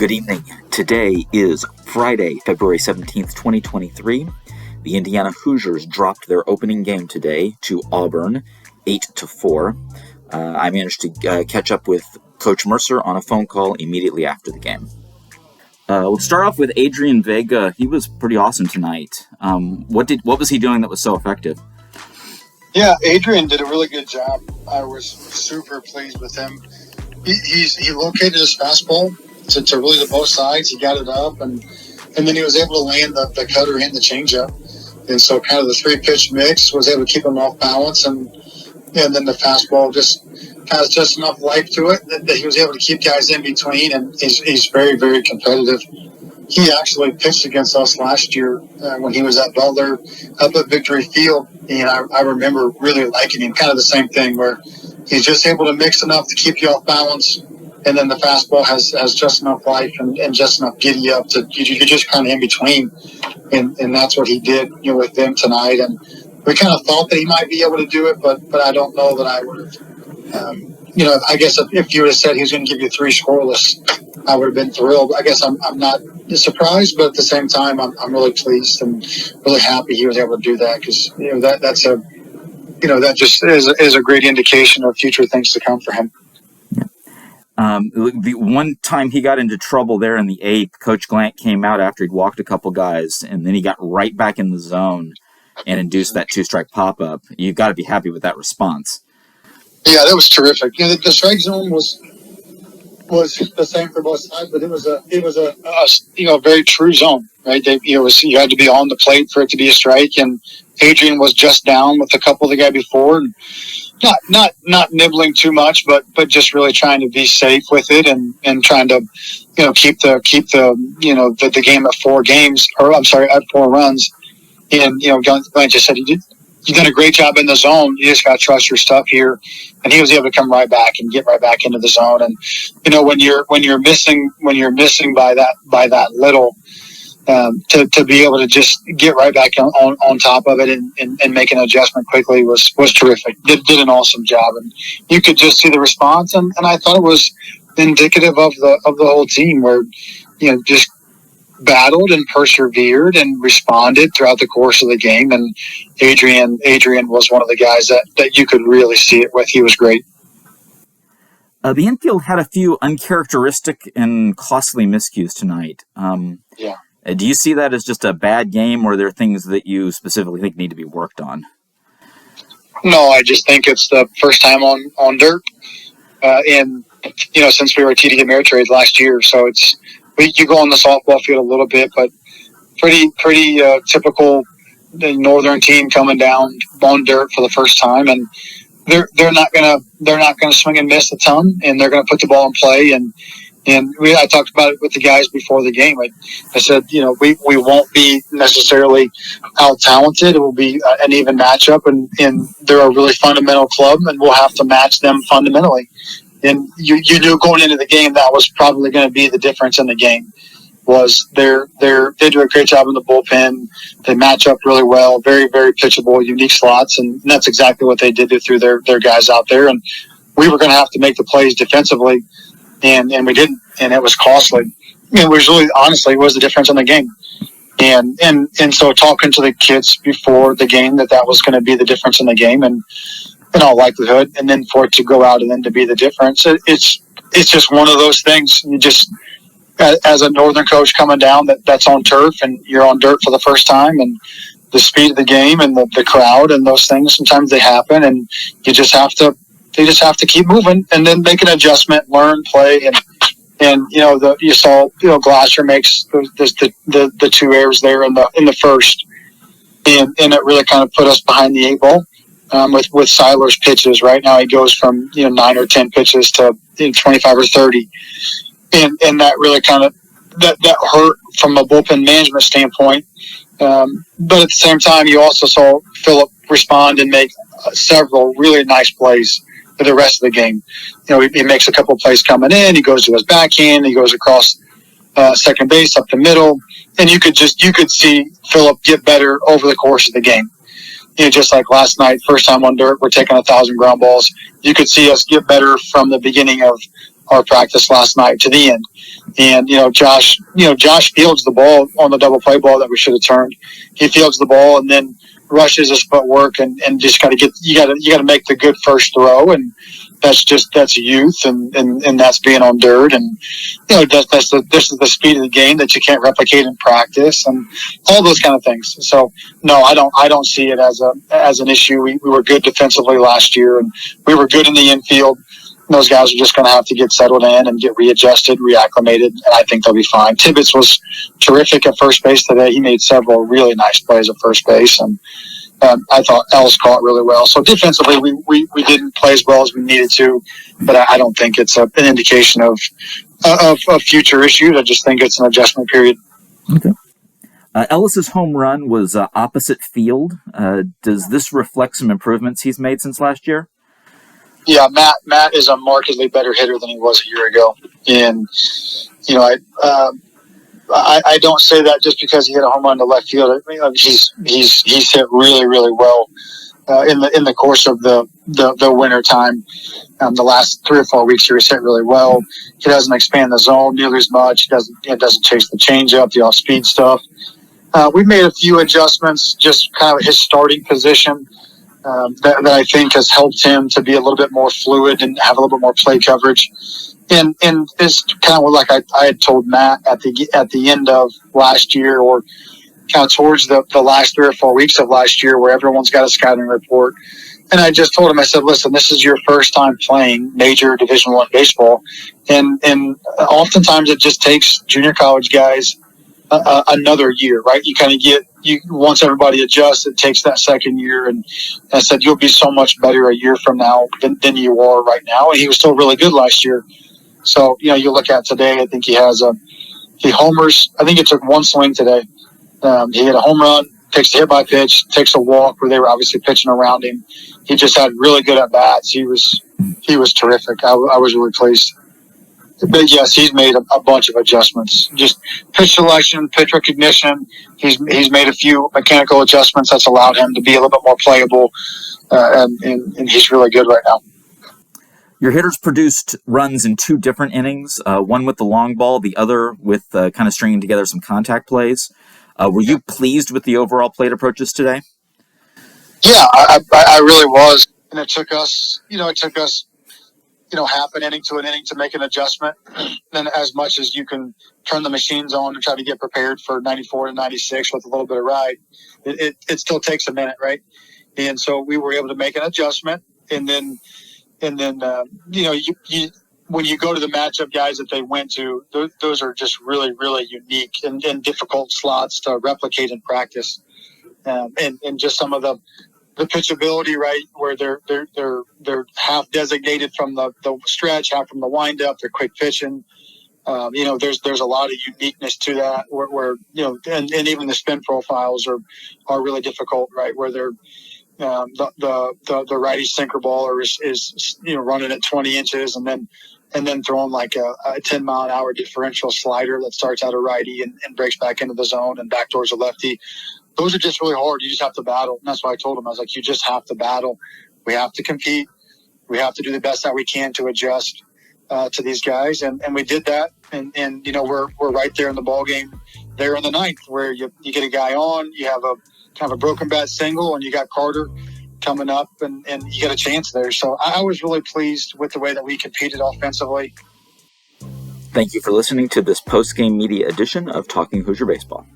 Good evening. Today is Friday, February 17th, 2023. The Indiana Hoosiers dropped their opening game today to Auburn, 8-4. I managed to catch up with Coach Mercer on a phone call immediately after the game. We'll start off with Adrian Vega. He was pretty awesome tonight. What was he doing that was so effective? Yeah, Adrian did a really good job. I was super pleased with him. He located his fastball to really the both sides. He got it up, and then he was able to land the cutter and the changeup. And so kind of the three-pitch mix was able to keep him off balance, and then the fastball just has just enough life to it that he was able to keep guys in between, and he's very, very competitive. He actually pitched against us last year when he was at Butler up at Victory Field, and I remember really liking him. Kind of the same thing where he's just able to mix enough to keep you off balance, and then the fastball has just enough life and just enough giddy up to you're just kind of in between, and that's what he did with them tonight. And we kind of thought that he might be able to do it, but I don't know that I would have. I guess if you would have said he was going to give you 3 scoreless, I would have been thrilled. I guess I'm not surprised, but at the same time, I'm really pleased and really happy he was able to do that, because that just is a great indication of future things to come for him. The one time he got into trouble there in the 8th, Coach Glant came out after he'd walked a couple guys, and then he got right back in the zone and induced that 2-strike pop-up. You've got to be happy with that response. Yeah, that was terrific. The strike zone was the same for both sides, but it was a very true zone, right? You had to be on the plate for it to be a strike, and Adrian was just down with a couple of the guy before, and not nibbling too much, but just really trying to be safe with it and trying to keep the game at 4 games, or I'm sorry, at 4 runs. And Glenn just said you've done a great job in the zone. You just got to trust your stuff here. And he was able to come right back and get right back into the zone. And when you're missing by that little, to be able to just get right back on top of it and make an adjustment quickly was terrific. Did an awesome job, and you could just see the response. And I thought it was indicative of the whole team, where just battled and persevered and responded throughout the course of the game. And Adrian was one of the guys that you could really see it with. He was great. The infield had a few uncharacteristic and costly miscues tonight. Yeah. Do you see that as just a bad game, or are there things that you specifically think need to be worked on? No, I just think it's the first time on dirt, since we were TD Ameritrade last year. So you go on the softball field a little bit, but pretty typical northern team coming down on dirt for the first time, and they're not gonna swing and miss a ton, and they're gonna put the ball in play. And I talked about it with the guys before the game. I said, we won't be necessarily out-talented. It will be an even matchup, and they're a really fundamental club, and we'll have to match them fundamentally. And you knew going into the game that was probably going to be the difference in the game. Was they do a great job in the bullpen. They match up really well, very, very pitchable, unique slots, and that's exactly what they did through their guys out there. And we were going to have to make the plays defensively. And we didn't, and it was costly. It was really, honestly, was the difference in the game. And so talking to the kids before the game that was going to be the difference in the game, and in all likelihood, and then for it to go out and then to be the difference, it's just one of those things. You just, as a northern coach coming down that's on turf, and you're on dirt for the first time, and the speed of the game and the crowd and those things, sometimes they happen, and you just have to. They just have to keep moving and then make an adjustment, learn, play, and you saw Glasser makes the 2 errors there in the first, and it really kind of put us behind the 8 ball with Seiler's pitches. Right now he goes from 9 or 10 pitches to 25 or 30, and that really kind of that hurt from a bullpen management standpoint. But at the same time, you also saw Phillip respond and make several really nice plays for the rest of the game. He makes a couple of plays coming in. He goes to his backhand. He goes across second base up the middle, and you could see Phillip get better over the course of the game. Just like last night, first time on dirt, we're taking 1,000 ground balls. You could see us get better from the beginning of our practice last night to the end. And, Josh fields the ball on the double play ball that we should have turned. He fields the ball and then rushes his footwork and just got to make the good first throw. And that's youth and that's being on dirt. And, this is the speed of the game that you can't replicate in practice and all those kind of things. So no, I don't see it as an issue. We were good defensively last year and we were good in the infield. Those guys are just going to have to get settled in and get readjusted, reacclimated, and I think they'll be fine. Tibbetts was terrific at first base today. He made several really nice plays at first base, and I thought Ellis caught really well. So defensively, we didn't play as well as we needed to, but I don't think it's an indication of future issues. I just think it's an adjustment period. Okay. Ellis's home run was opposite field. Does this reflect some improvements he's made since last year? Yeah, Matt is a markedly better hitter than he was a year ago, and I don't say that just because he hit a home run to left field. I mean, he's hit really, really well in the course of the winter time. The last 3 or 4 weeks here, he's hit really well. He doesn't expand the zone nearly as much. He doesn't chase the changeup, the off speed stuff. We made a few adjustments, just kind of his starting position. That I think has helped him to be a little bit more fluid and have a little bit more play coverage. And it's kind of like I had told Matt at the end of last year, or kind of towards the last 3 or 4 weeks of last year, where everyone's got a scouting report. And I just told him, I said, listen, this is your first time playing major Division I baseball, and oftentimes it just takes junior college guys another year, right? You kind of once everybody adjusts, it takes that second year. And I said, you'll be so much better a year from now than you are right now. And he was still really good last year. So, you look at today, I think he homers. I think it took one swing today. He hit a home run, takes a hit by pitch, takes a walk where they were obviously pitching around him. He just had really good at bats. He was terrific. I was really pleased. But yes, he's made a bunch of adjustments. Just pitch selection, pitch recognition. He's made a few mechanical adjustments that's allowed him to be a little bit more playable, and he's really good right now. Your hitters produced runs in 2 different innings, one with the long ball, the other with kind of stringing together some contact plays. Were you pleased with the overall plate approaches today? Yeah, I really was. And it took us half an inning to an inning to make an adjustment. And as much as you can turn the machines on and try to get prepared for 94 to 96 with a little bit of ride, it still takes a minute, right? And so we were able to make an adjustment. And then when you go to the matchup guys that they went to, those are just really, really unique and difficult slots to replicate in practice. And just some of the pitchability, right, where they're half designated from the stretch, half from the windup. They're quick pitching. There's a lot of uniqueness to that. Where and even the spin profiles are really difficult, right? Where they're the righty sinker baller is running at 20 inches and then throwing like a 10-mile-an-hour differential slider that starts out a righty and breaks back into the zone and backdoors a lefty. Those are just really hard. You just have to battle. And that's why I told him, I was like, you just have to battle. We have to compete. We have to do the best that we can to adjust to these guys. And we did that. And we're right there in the ball game there in the 9th, where you get a guy on, you have a kind of a broken bat single, and you got Carter coming up, and you get a chance there. So I was really pleased with the way that we competed offensively. Thank you for listening to this post-game media edition of Talking Hoosier Baseball.